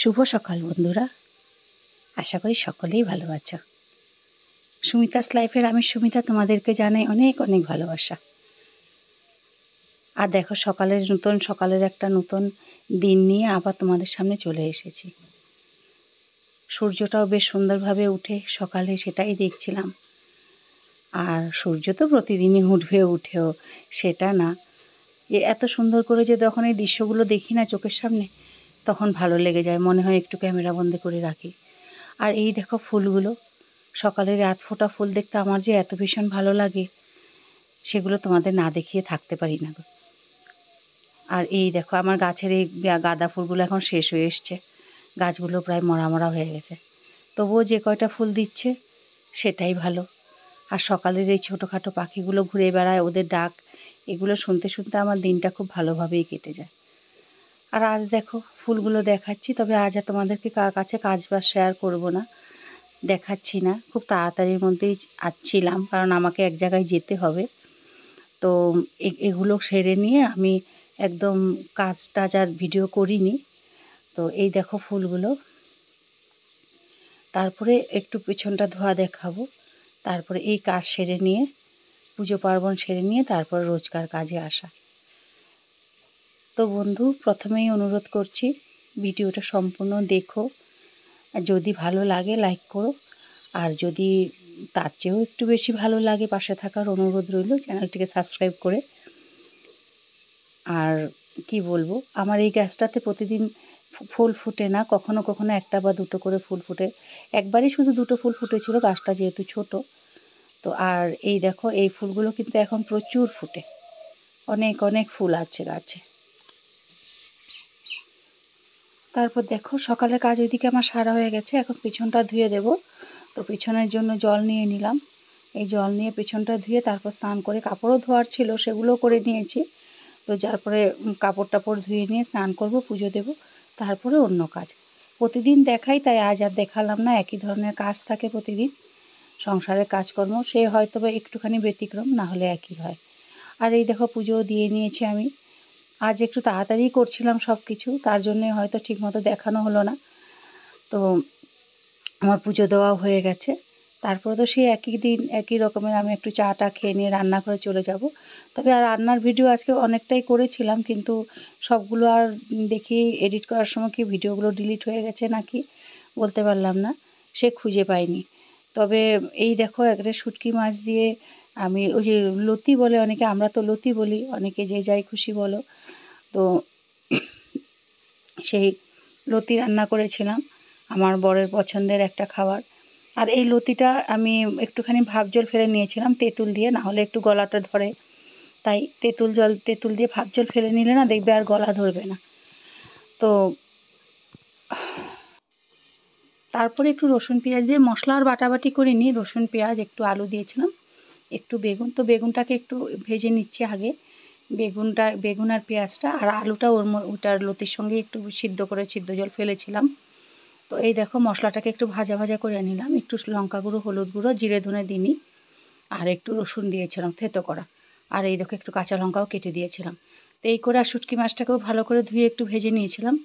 শুভ সকাল বন্ধুরা, আশা করি সকলেই ভালো আছো। সুমিতাস লাইফের আমি সুমিতা তোমাদেরকে জানাই অনেক অনেক ভালোবাসা। আর দেখো সকালের একটা নতুন দিন নিয়ে আবার তোমাদের সামনে চলে এসেছি। সূর্যটাও বেশ সুন্দরভাবে উঠে সকালে, সেটাই দেখছিলাম। আর সূর্য তো প্রতিদিনই উঠেও সেটা না, এত সুন্দর করে যে যখন এই দৃশ্যগুলো দেখি না চোখের সামনে, তখন ভালো লেগে যায়, মনে হয় একটু ক্যামেরা বন্দি করে রাখি। আর এই দেখো ফুলগুলো, সকালের রাত ফোটা ফুল দেখতে আমার যে এত ভীষণ ভালো লাগে, সেগুলো তোমাদের না দেখিয়ে থাকতে পারি না। আর এই দেখো আমার গাছের এই গাঁদা ফুলগুলো এখন শেষ হয়ে এসছে, গাছগুলো প্রায় মরা মরা হয়ে গেছে, তবুও যে কয়টা ফুল দিচ্ছে সেটাই ভালো। আর সকালের এই ছোটোখাটো পাখিগুলো ঘুরে বেড়ায়, ওদের ডাক, এগুলো শুনতে শুনতে আমার দিনটা খুব ভালোভাবেই কেটে যায়। আর আজ দেখো ফুলগুলো দেখাচ্ছি, তবে আজ আর তোমাদেরকে কাছে কাজ বাজ শেয়ার করবো না, দেখাচ্ছি না। খুব তাড়াতাড়ির মধ্যেই আসছিলাম, কারণ আমাকে এক জায়গায় যেতে হবে। তো এগুলো সেরে নিয়ে আমি একদম কাজ টাজ আর ভিডিও করিনি। তো এই দেখো ফুলগুলো, তারপরে একটু পেছনটা ধোয়া দেখাবো, তারপরে এই কাজ সেরে নিয়ে, পুজো পার্বণ সেরে নিয়ে তারপর রোজকার কাজে আসা। তো বন্ধু, প্রথমেই অনুরোধ করছি ভিডিওটা সম্পূর্ণ দেখো, আর যদি ভালো লাগে লাইক করো, আর যদি তার চেয়েও একটু বেশি ভালো লাগে পাশে থাকার অনুরোধ রইল, চ্যানেলটিকে সাবস্ক্রাইব করে। আর কি বলবো, আমার এই গাছটাতে প্রতিদিন ফুল ফুটে না, কখনো কখনো একটা বা দুটো করে ফুল ফুটে। একবারই শুধু দুটো ফুল ফুটেছিল, গাছটা যেহেতু ছোট। তো আর এই দেখো এই ফুলগুলো কিন্তু এখন প্রচুর ফুটে, অনেক অনেক ফুল আছে গাছে। তারপর দেখো সকালের কাজ ওইদিকে আমার সারা হয়ে গেছে, এখন পিছনটা ধুয়ে দেব। তো পিছনের জন্য জল নিয়ে নিলাম, এই জল নিয়ে পিছনটা ধুয়ে তারপর স্নান করে, কাপড়ও ধোয়ার ছিল সেগুলোও করে নিয়েছি। তো যারপরে কাপড় টাপড় ধুয়ে নিয়ে স্নান করব, পুজো দেব, তারপরে অন্য কাজ। প্রতিদিন দেখাই, তাই আজ আর দেখালাম না, একই ধরনের কাজ থাকে প্রতিদিন সংসারের কাজকর্ম, সে হয়তো বা একটুখানি ব্যতিক্রম, না হলে একই হয়। আর এই দেখো পুজো দিয়ে নিয়েছি আমি। আজ একটু তাড়াতাড়ি করছিলাম সব কিছু, তার জন্যে হয়তো ঠিকমতো দেখানো হলো না। তো আমার পুজো দেওয়াও হয়ে গেছে। তারপরে তো সেই একই দিন একই রকমের আমি একটু চা টা খেয়ে নিয়ে রান্নাঘরে চলে যাব। তবে আর রান্নার ভিডিও আজকে অনেকটাই করেছিলাম, কিন্তু সবগুলো আর দেখি এডিট করার সময় কি ভিডিওগুলো ডিলিট হয়ে গেছে নাকি বলতে পারলাম না, সে খুঁজে পাইনি। তবে এই দেখো একটা শুটকি মাছ দিয়ে আমি, ওই যে লতি বলে অনেকে, আমরা তো লতি বলি, অনেকে যে যাই খুশি বলো, তো সেই লতি রান্না করেছিলাম, আমার বরের পছন্দের একটা খাবার। আর এই লতিটা আমি একটুখানি ভাপ জল ফেলে নিয়েছিলাম তেঁতুল দিয়ে, না হলে একটু গলাটা ধরে, তাই তেঁতুল দিয়ে ভাপ জল ফেলে নিলে না দেখবে আর গলা ধরবে না। তো তারপরে একটু রসুন পেঁয়াজ দিয়ে, মশলা আর বাটাবাটি করিনি, রসুন পেঁয়াজ একটু আলু দিয়েছিলাম, একটু বেগুন, তো বেগুনটাকে একটু ভেজে নিচ্ছি আগে, বেগুন আর পেঁয়াজটা, আর আলুটা ওটার লতির সঙ্গে একটু সিদ্ধ করে সিদ্ধ জল ফেলেছিলাম। তো এই দেখো মশলাটাকে একটু ভাজা ভাজা করে নিলাম, একটু লঙ্কা গুঁড়ো, হলুদ গুঁড়ো, জিরে ধনে দিইনি, আর একটু রসুন দিয়েছিলাম থেতো করা, আর এই দেখো একটু কাঁচা লঙ্কাও কেটে দিয়েছিলাম। তো এই করে আর শুটকি মাছটাকেও ভালো করে ধুয়ে একটু ভেজে নিয়েছিলাম।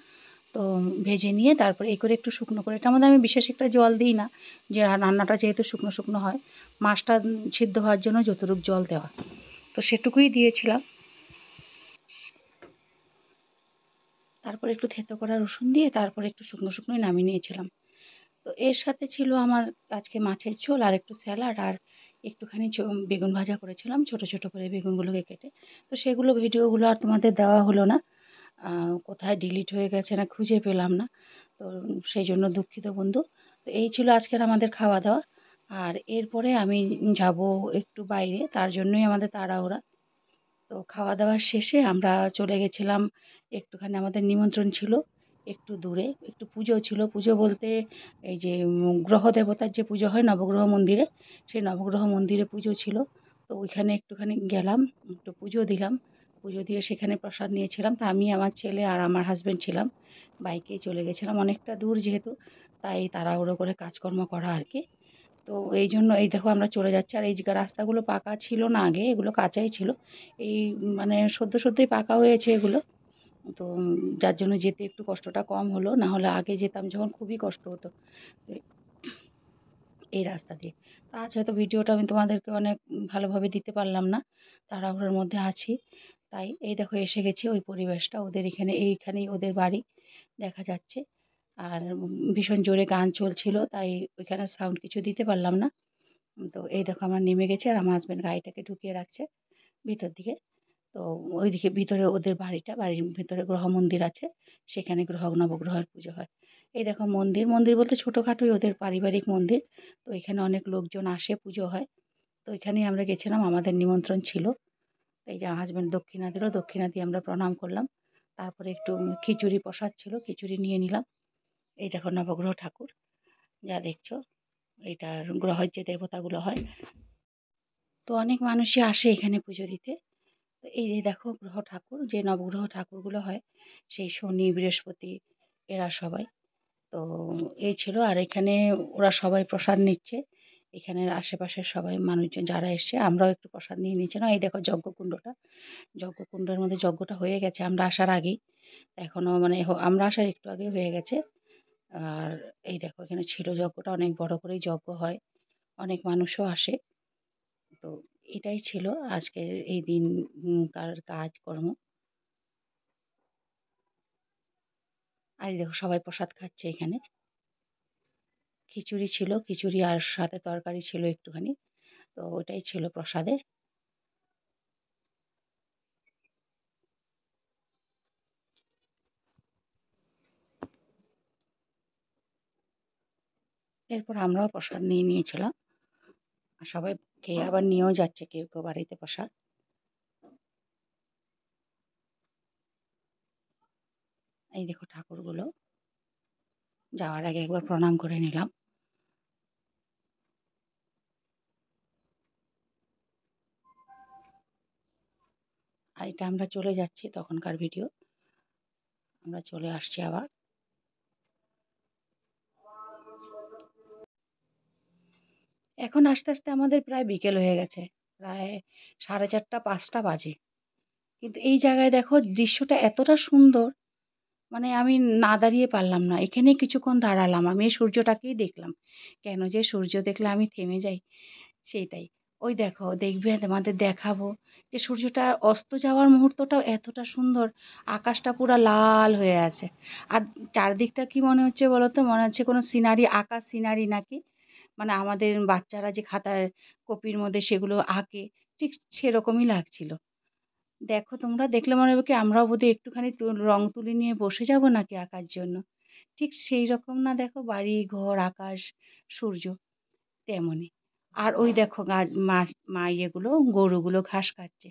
তো ভেজে নিয়ে তারপরে এই করে একটু শুকনো করে, এটার মধ্যে আমি বিশেষ একটা জল দিই না, যে রান্নাটা যেহেতু শুকনো শুকনো হয়, মাছটা সিদ্ধ হওয়ার জন্য যতটুকু জল দেওয়া, তো সেটুকুই দিয়েছিলাম। তারপরে একটু থেতো করা রসুন দিয়ে তারপরে একটু শুকনো শুকনোই নামিয়ে নিয়েছিলাম। তো এর সাথে ছিল আমার আজকে মাছের ঝোল আর একটু স্যালাড, আর একটুখানি বেগুন ভাজা করেছিলাম ছোট ছোট করে বেগুনগুলোকে কেটে। তো সেগুলো ভিডিওগুলো আর তোমাদের দেওয়া হলো না, কোথায় ডিলিট হয়ে গেছে না খুঁজে পেলাম না, তো সেই জন্য দুঃখিত বন্ধু। তো এই ছিল আজকের আমাদের খাওয়া দাওয়া। আর এরপরে আমি যাব একটু বাইরে, তার জন্যই আমাদের তাড়াহুড়া। তো খাওয়া দাওয়ার শেষে আমরা চলে গেছিলাম, একটুখানি আমাদের নিমন্ত্রণ ছিল একটু দূরে, একটু পুজো ছিল, পুজো বলতে এই যে গ্রহ দেবতার যে পুজো হয় নবগ্রহ মন্দিরে, সেই নবগ্রহ মন্দিরে পুজো ছিল। তো ওইখানে একটুখানি গেলাম, একটু পুজো দিলাম, পুজো দিয়ে সেখানে প্রসাদ নিয়েছিলাম। তা আমি, আমার ছেলে আর আমার হাজব্যান্ড ছিলাম, বাইকেই চলে গেছিলাম, অনেকটা দূর যেহেতু, তাই তাড়াহুড়ো করে কাজকর্ম করা আর কি। তো এই জন্য এই দেখো আমরা চলে যাচ্ছি, আর এই যে রাস্তাগুলো পাকা ছিল না আগে, এগুলো কাঁচাই ছিল, এই মানে সদ্যই পাকা হয়েছে এগুলো। তো যার জন্য যেতে একটু কষ্টটা কম হলো, না হলে আগে যেতাম যখন খুবই কষ্ট হতো তো এই রাস্তা দিয়ে। তো আজ হয়তো ভিডিওটা আমি তোমাদেরকে অনেক ভালোভাবে দিতে পারলাম না, তাড়াহুড়োর মধ্যে আছি। তাই এই দেখো এসে গেছি ওই পরিবেশটা, ওদের এখানে এইখানেই ওদের বাড়ি দেখা যাচ্ছে। আর ভীষণ জোরে গান চলছিল, তাই ওইখানে সাউন্ড কিছু দিতে পারলাম না। তো এই দেখো আমরা নেমে গেছি, আর আমার হাজব্যান্ড গাড়িটাকে ঢুকিয়ে রাখছে ভিতর দিকে। তো ওইদিকে ভিতরে ওদের বাড়িটা, বাড়ির ভিতরে গ্রহ মন্দির আছে, সেখানে গ্রহ নবগ্রহের পুজো হয়। এই দেখো মন্দির, মন্দির বলতে ছোটোখাটোই ওদের পারিবারিক মন্দির। তো এখানে অনেক লোকজন আসে, পুজো হয়। তো এখানেই আমরা গেছিলাম, আমাদের নিমন্ত্রণ ছিল। এই যে হাজব্যান্ড দক্ষিণা দিল, দক্ষিণা দিয়ে আমরা প্রণাম করলাম। তারপরে একটু খিচুড়ি প্রসাদ ছিল, খিচুড়ি নিয়ে নিলাম। এই দেখো নবগ্রহ ঠাকুর যা দেখছো, এটার গ্রহের যে দেবতাগুলো হয়। তো অনেক মানুষই আসে এখানে পুজো দিতে। তো এই যে দেখো গ্রহ ঠাকুর, যে নবগ্রহ ঠাকুরগুলো হয়, সেই শনি বৃহস্পতি এরা সবাই। তো এই ছিল, আর এখানে ওরা সবাই প্রসাদ নিচ্ছে। এখানের আশেপাশের সবাই মানুষজন যারা এসছে, আমরাও একটু প্রসাদ নিয়ে নিচ্ছি না। এই দেখো যজ্ঞকুণ্ডটা, যজ্ঞকুণ্ডের মধ্যে যজ্ঞটা হয়ে গেছে আমরা আসার আগেই, এখনো মানে আমরা আসার একটু আগে হয়ে গেছে। আর এই দেখো এখানে ছিল যজ্ঞটা, অনেক বড় করেই যজ্ঞ হয়, অনেক মানুষও আসে। তো এটাই ছিল আজকের এই দিন কার কাজকর্ম। আর এই দেখো সবাই প্রসাদ খাচ্ছে এখানে। খিচুড়ি ছিল, খিচুড়ি আর সাথে তরকারি ছিল একটুখানি। তো ওটাই ছিল প্রসাদে। এরপর আমরাও প্রসাদ নিয়ে নিয়েছিলাম, আর সবাই খেয়ে আবার নিয়েও যাচ্ছে কেউ কেউ বাড়িতে প্রসাদ। এই দেখো ঠাকুরগুলো, যাওয়ার আগে একবার প্রণাম করে নিলাম। আর এটা আমরা চলে যাচ্ছি, তখনকার ভিডিও, আমরা চলে আসছি আবার। এখন আস্তে আস্তে আমাদের প্রায় বিকেল হয়ে গেছে, প্রায় 4:30 5টা বাজে। কিন্তু এই জায়গায় দেখো দৃশ্যটা এতটা সুন্দর, মানে আমি না দাঁড়িয়ে পারলাম না, এখানেই কিছুক্ষণ দাঁড়ালাম, আমি এই সূর্যটাকেই দেখলাম। কেন যে সূর্য দেখলে আমি থেমে যাই, সেইটাই। ওই দেখো দেখবে তোমাদের দেখাবো যে সূর্যটা অস্ত যাওয়ার মুহূর্তটাও এতটা সুন্দর, আকাশটা পুরা লাল হয়ে আছে। আর চারদিকটা কি মনে হচ্ছে বলো তো, মনে হচ্ছে কোনো সিনারি, আঁকা সিনারি নাকি, মানে আমাদের বাচ্চারা যে খাতার কপির মধ্যে সেগুলো আঁকে, ঠিক সেরকমই লাগছিল। দেখো তোমরা দেখলে মনে হবে কি আমরাও বোধহয় একটুখানি রং তুলি নিয়ে বসে যাব নাকি আঁকার জন্য। ঠিক সেই রকম না, দেখো বাড়ি ঘর আকাশ সূর্য তেমনই। আর ওই দেখো গাছ ইয়েগুলো, গরুগুলো ঘাস খাচ্ছে।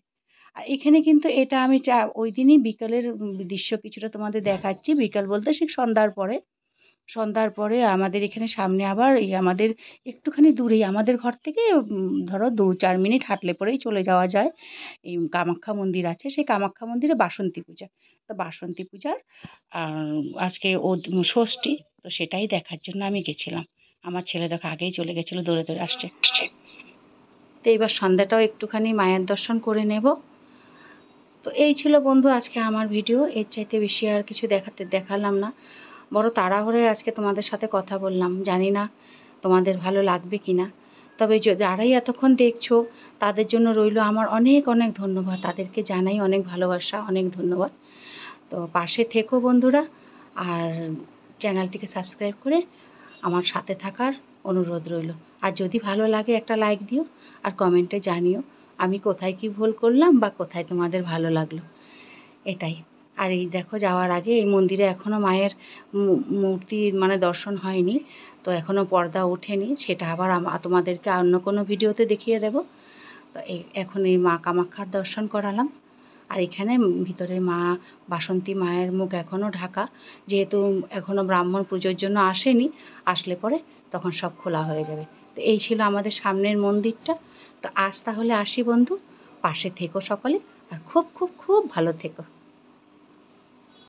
আর এখানে কিন্তু এটা আমি ওই দিনই বিকালের দৃশ্য কিছুটা তোমাদের দেখাচ্ছি, বিকাল বলতে ঠিক সন্ধ্যার পরে। সন্ধ্যার পরে আমাদের এখানে সামনে আবার এই আমাদের একটুখানি দূরেই, আমাদের ঘর থেকে ধরো 2-4 মিনিট হাঁটলে পরেই চলে যাওয়া যায়, এই কামাখ্যা মন্দির আছে, সেই কামাখ্যা মন্দিরে বাসন্তী পূজা। তো বাসন্তী পূজার আজকে ও ষষ্ঠী, তো সেটাই দেখার জন্য আমি গেছিলাম। আমার ছেলে দেখো আগেই চলে গেছিলো, দৌড়ে দৌড়ে আসছে। তো এবার সন্ধ্যাটাও একটুখানি মায়ের দর্শন করে নেব। তো এই ছিল বন্ধু আজকে আমার ভিডিও, এর চাইতে বেশি আর কিছু দেখালাম না। বড় তাড়াহুড়োয় আজকে তোমাদের সাথে কথা বললাম, জানি না তোমাদের ভালো লাগবে কি না। তবে যারাই এতক্ষণ দেখছো তাদের জন্য রইল আমার অনেক অনেক ধন্যবাদ, তাদেরকে জানাই অনেক ভালোবাসা, অনেক ধন্যবাদ। তো পাশে থেকো বন্ধুরা, আর চ্যানেলটিকে সাবস্ক্রাইব করে আমার সাথে থাকার অনুরোধ রইল। আর যদি ভালো লাগে একটা লাইক দিও, আর কমেন্টে জানিও আমি কোথায় কি ভুল করলাম বা কোথায় তোমাদের ভালো লাগলো, এটাই। আর এই দেখো যাওয়ার আগে এই মন্দিরে এখনও মায়ের মূর্তি মানে দর্শন হয়নি, তো এখনও পর্দা ওঠেনি, সেটা আবার তোমাদেরকে অন্য কোনো ভিডিওতে দেখিয়ে দেব। তো এখন এই মা কামাখ্যার দর্শন করালাম। আর এখানে ভিতরে মা বাসন্তী মায়ের মুখ এখনও ঢাকা, যেহেতু এখনও ব্রাহ্মণ পুজোর জন্য আসেনি, আসলে পরে তখন সব খোলা হয়ে যাবে। তো এই ছিল আমাদের সামনের মন্দিরটা। তো আজ তাহলে আসি বন্ধু, পাশে থেকো সকলে, আর খুব খুব খুব ভালো থেকো।